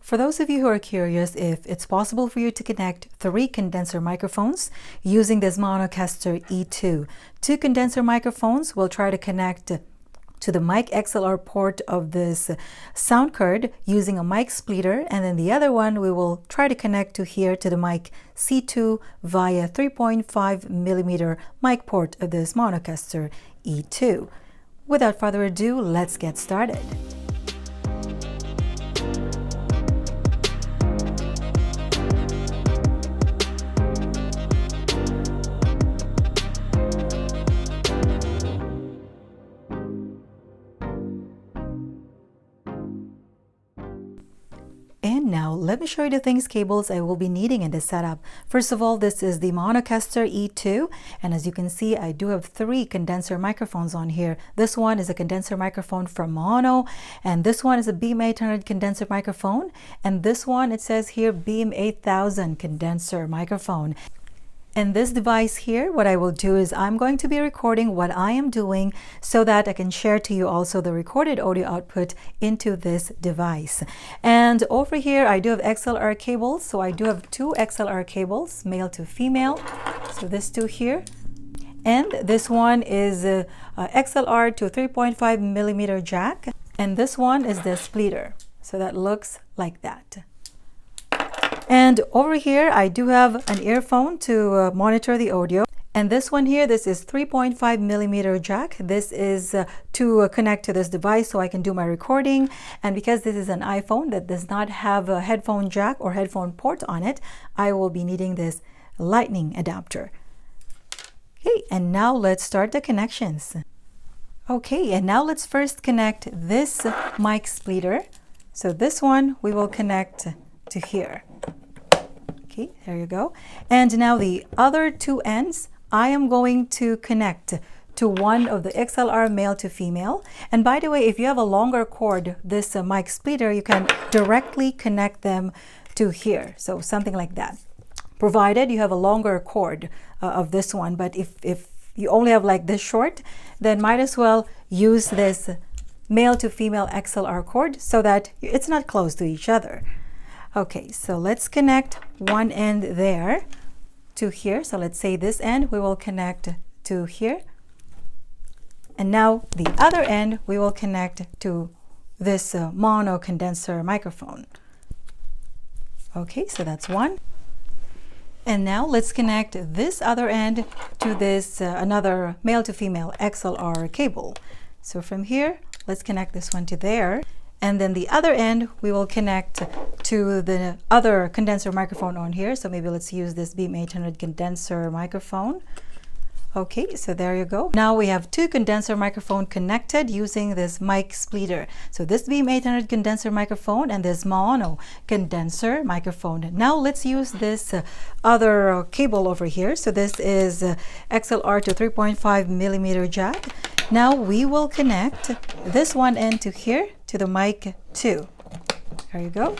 For those of you who are curious if it's possible for you to connect 3 condenser microphones using this Maonocaster E2. 2 condenser microphones will try to connect to the mic XLR port of this sound card using a mic splitter, and then the other one we will try to connect to here to the mic C2 via 3.5mm mic port of this Maonocaster E2. Without further ado, let's get started. And now let me show you the things cables I will be needing in this setup. First of all, this is the Maonocaster E2, and as you can see, I do have 3 condenser microphones on here. This one is a condenser microphone from Maono, and this one is a Beam 800 condenser microphone, and this one, it says here, Beam 8000 condenser microphone. And this device here, what I will do is I'm going to be recording what I am doing so that I can share to you also the recorded audio output into this device. And over here, I do have XLR cables. So I do have 2 XLR cables, male to female. So this 2 here. And this one is a XLR to 3.5mm jack. And this one is the splitter. So that looks like that. And over here, I do have an earphone to monitor the audio. And this one here, this is 3.5mm jack. This is to connect to this device so I can do my recording. And because this is an iPhone that does not have a headphone jack or headphone port on it, I will be needing this lightning adapter. Okay, and now let's start the connections. Okay, and now let's first connect this mic splitter. So this one we will connect to here. Okay, there you go. And now the other 2 ends, I am going to connect to one of the XLR male to female. And by the way, if you have a longer cord, this mic splitter, you can directly connect them to here. So something like that, provided you have a longer cord of this one. But if you only have like this short, then might as well use this male to female XLR cord so that it's not close to each other. Okay, so let's connect one end there to here. So let's say this end we will connect to here. And now the other end we will connect to this mono condenser microphone. Okay, so that's one. And now let's connect this other end to this another male to female XLR cable. So from here, let's connect this one to there. And then the other end, we will connect to the other condenser microphone on here. So maybe let's use this Beam 800 condenser microphone. Okay, so there you go. Now we have 2 condenser microphones connected using this mic splitter. So this Beam 800 condenser microphone and this Maono condenser microphone. Now let's use this other cable over here. So this is XLR to 3.5mm jack. Now we will connect this one end to here to the Mic2. There you go.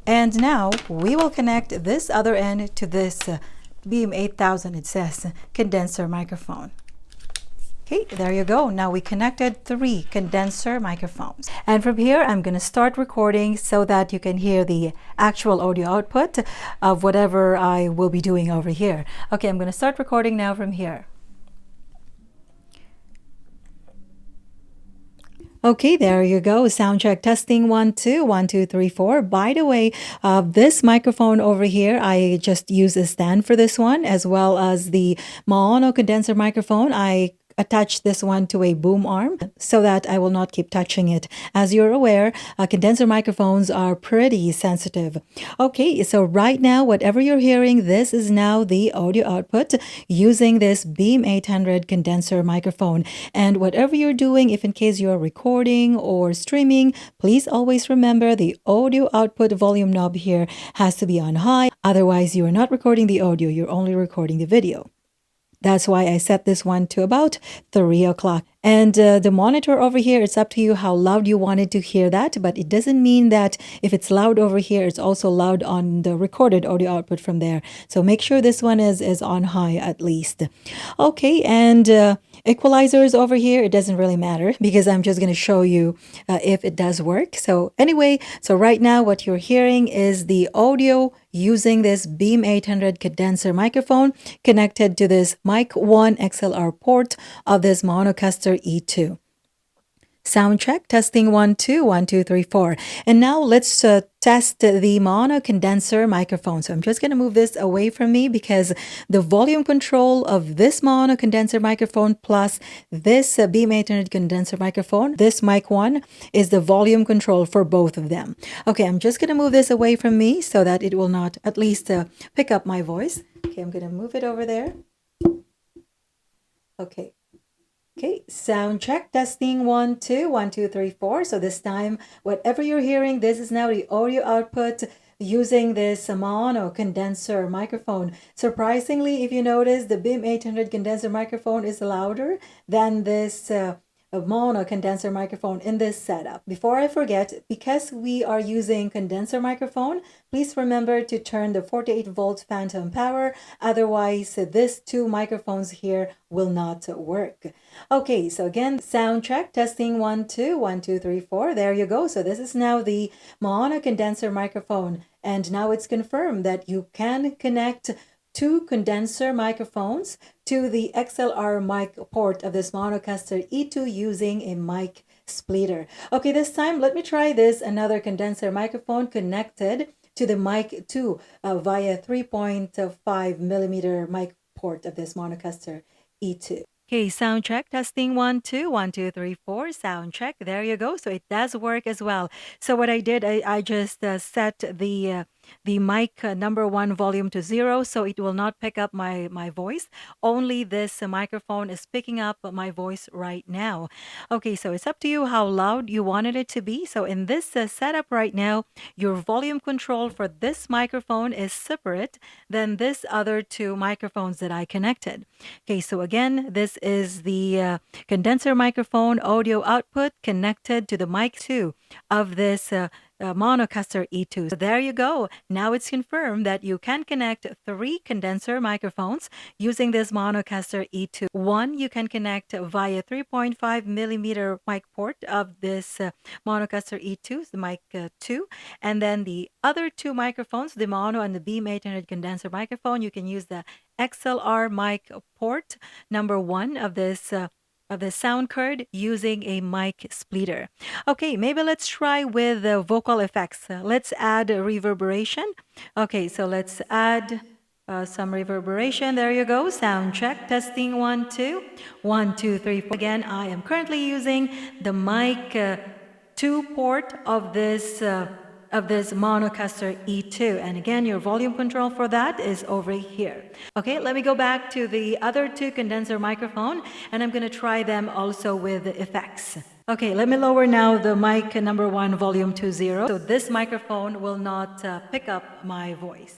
And now we will connect this other end to this Beam 8000, it says, condenser microphone. Okay, there you go. Now we connected 3 condenser microphones. And from here, I'm going to start recording so that you can hear the actual audio output of whatever I will be doing over here. Okay, I'm going to start recording now from here. Okay, there you go. Sound check testing 1 2 1 2 3 4. By the way, this microphone over here, I just use a stand for this one, as well as the Maono condenser microphone. I attach this one to a boom arm so that I will not keep touching it. As you're aware, condenser microphones are pretty sensitive. Okay, so right now, whatever you're hearing, this is now the audio output using this Beam 800 condenser microphone. And whatever you're doing, if in case you're recording or streaming, please always remember the audio output volume knob here has to be on high. Otherwise, you are not recording the audio, you're only recording the video. That's why I set this one to about 3 o'clock. And the monitor over here, it's up to you how loud you wanted to hear that, but it doesn't mean that if it's loud over here, it's also loud on the recorded audio output from there. So make sure this one is on high at least. Okay, and equalizers over here, it doesn't really matter because I'm just going to show you if it does work. So anyway, so right now what you're hearing is the audio using this Beam 800 condenser microphone connected to this Mic2 XLR port of this Maonocaster E2. Sound check, testing 1, 2, 1, 2, 3, 4. And now let's test the mono condenser microphone. So I'm just going to move this away from me because the volume control of this mono condenser microphone plus this Beam 800 condenser microphone, this Mic2, is the volume control for both of them. Okay, I'm just going to move this away from me so that it will not at least pick up my voice. Okay, I'm going to move it over there. Okay. Okay, sound check, testing 1, 2, 1, 2, 3, 4. So this time, whatever you're hearing, this is now the audio output using this mono condenser microphone. Surprisingly, if you notice, the Beam 800 condenser microphone is louder than this mono condenser microphone in this setup. Before I forget, because we are using condenser microphone, please remember to turn the 48 volt phantom power. Otherwise, these two microphones here will not work. Okay, so again, sound check, testing 1, 2, 1, 2, 3, 4. There you go. So this is now the mono condenser microphone. And now it's confirmed that you can connect two condenser microphones to the XLR mic port of this Maonocaster E2 using a mic splitter. Okay, this time let me try this another condenser microphone connected to the Mic2 via 3.5 millimeter mic port of this Maonocaster E2. Okay, sound check, testing 1, 2, 1, 2, 3, 4, sound check. There you go. So it does work as well. So what I did, I just set the mic number 1 volume to 0, so it will not pick up my voice. Only this microphone is picking up my voice right now. Okay, so it's up to you how loud you wanted it to be. So in this setup right now, your volume control for this microphone is separate than this other two microphones that I connected. Okay, so again, this is the condenser microphone audio output connected to the Mic2 of this Maonocaster E2. So there you go. Now it's confirmed that you can connect 3 condenser microphones using this Maonocaster E2. One you can connect via 3.5 millimeter mic port of this Maonocaster E2, the Mic2, and then the other 2 microphones, the mono and the Beam 800 condenser microphone, you can use the XLR mic port number 1 of the sound card using a mic splitter. Okay, maybe let's try with the vocal effects. Let's add a reverberation. Okay, so let's add some reverberation. There you go. Sound check. Testing 1, 2. 1, 2, 3, 4. Again, I am currently using the mic 2 port of this Maonocaster E2. And again, your volume control for that is over here. Okay, let me go back to the other 2 condenser microphone, and I'm going to try them also with the effects. Okay, let me lower now the mic number 1 volume to 0. So this microphone will not pick up my voice.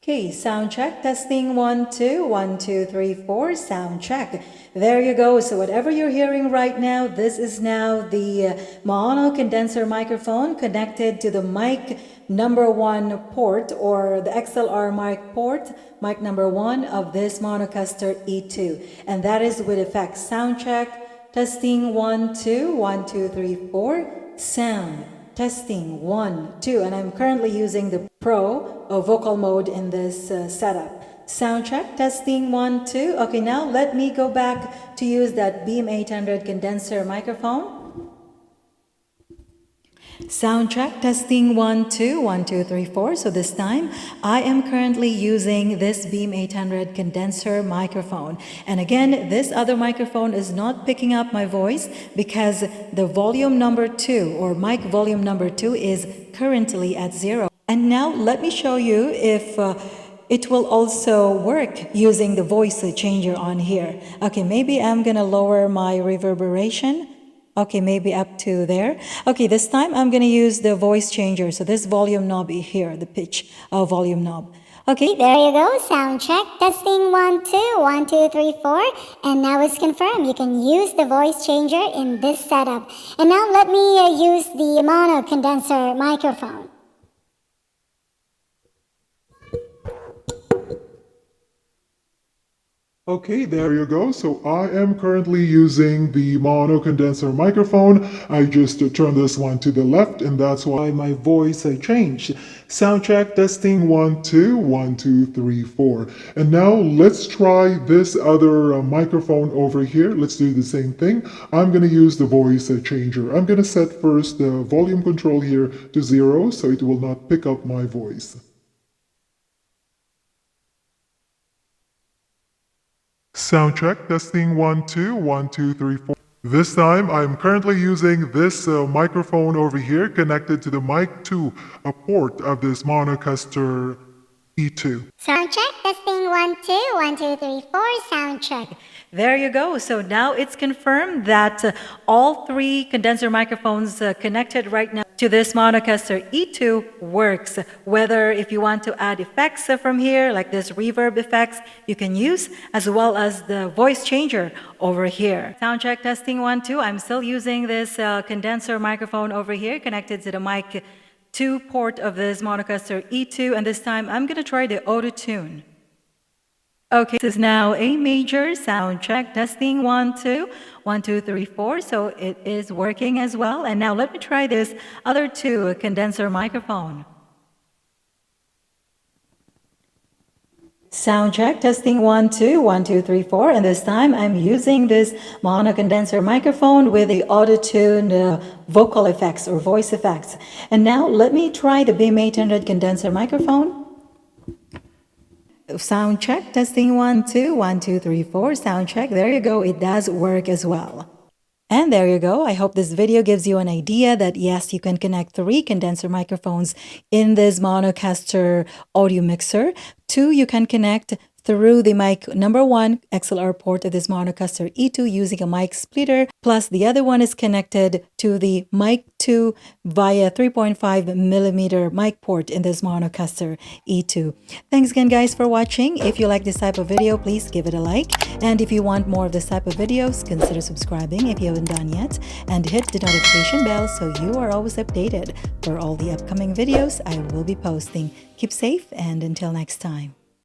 Okay, sound check, testing 1, 2, 1, 2, 3, 4, sound check. There you go. So whatever you're hearing right now, this is now the mono condenser microphone connected to the mic number 1 port, or the XLR mic port, mic number 1 of this Maonocaster E2. And that is with effects. Sound check, testing 1, 2, 1, 2, 3, 4, sound. Testing 1, 2, and I'm currently using the Pro vocal mode in this setup. Sound check, testing 1, 2. Okay, now let me go back to use that Beam 800 condenser microphone. Sound check, testing 1, 2, 1, 2, 3, 4. So this time, I am currently using this Beam 800 condenser microphone. And again, this other microphone is not picking up my voice because the volume number 2, or mic volume number 2, is currently at 0. And now let me show you if it will also work using the voice changer on here. Okay, maybe I'm gonna lower my reverberation. Okay, maybe up to there. Okay, this time I'm going to use the voice changer. So this volume knob here, the pitch volume knob. Okay, there you go. Sound check. Testing 1, 2, 1, 2, 3, 4. And now it's confirmed. You can use the voice changer in this setup. And now let me use the mono condenser microphone. Okay, there you go. So I am currently using the mono condenser microphone. I just turned this one to the left, and that's why my voice changed. Sound check, testing 1, 2, 1, 2, 3, 4. And now let's try this other microphone over here. Let's do the same thing. I'm going to use the voice changer. I'm going to set first the volume control here to 0 so it will not pick up my voice. Sound check, testing 1, 2, 1, 2, 3, 4. This time, I'm currently using this microphone over here connected to the Mic2 port of this Maonocaster E2. Sound check. Testing 1, 2, 1, 2, 3, 4. Sound check. There you go. So now it's confirmed that all three condenser microphones connected right now to this Maonocaster E2 works. Whether if you want to add effects from here, like this reverb effects, you can use, as well as the voice changer over here. Sound check, testing 1, 2. I'm still using this condenser microphone over here connected to the Mic2 port of this Maonocaster E2, and this time I'm going to try the Autotune. Okay, this is now A major. Sound check, testing 1, 2, 1, 2, 3, 4. So it is working as well. And now let me try this other two condenser microphone. Sound check, testing 1, 2, 1, 2, 3, 4. And this time I'm using this mono condenser microphone with the Autotune vocal effects or voice effects. And now let me try the BM800 condenser microphone. Sound check, testing 1, 2, 1, 2, 3, 4. Sound check. There you go. It does work as well. And there you go. I hope this video gives you an idea that yes, you can connect 3 condenser microphones in this Maonocaster audio mixer. 2, you can connect through the mic number 1 XLR port of this Maonocaster E2 using a mic splitter, plus the other one is connected to the Mic2 via 3.5mm mic port in this Maonocaster E2. Thanks again guys for watching. If you like this type of video, please give it a like. And if you want more of this type of videos, consider subscribing if you haven't done yet, and hit the notification bell so you are always updated for all the upcoming videos I will be posting. Keep safe, and until next time.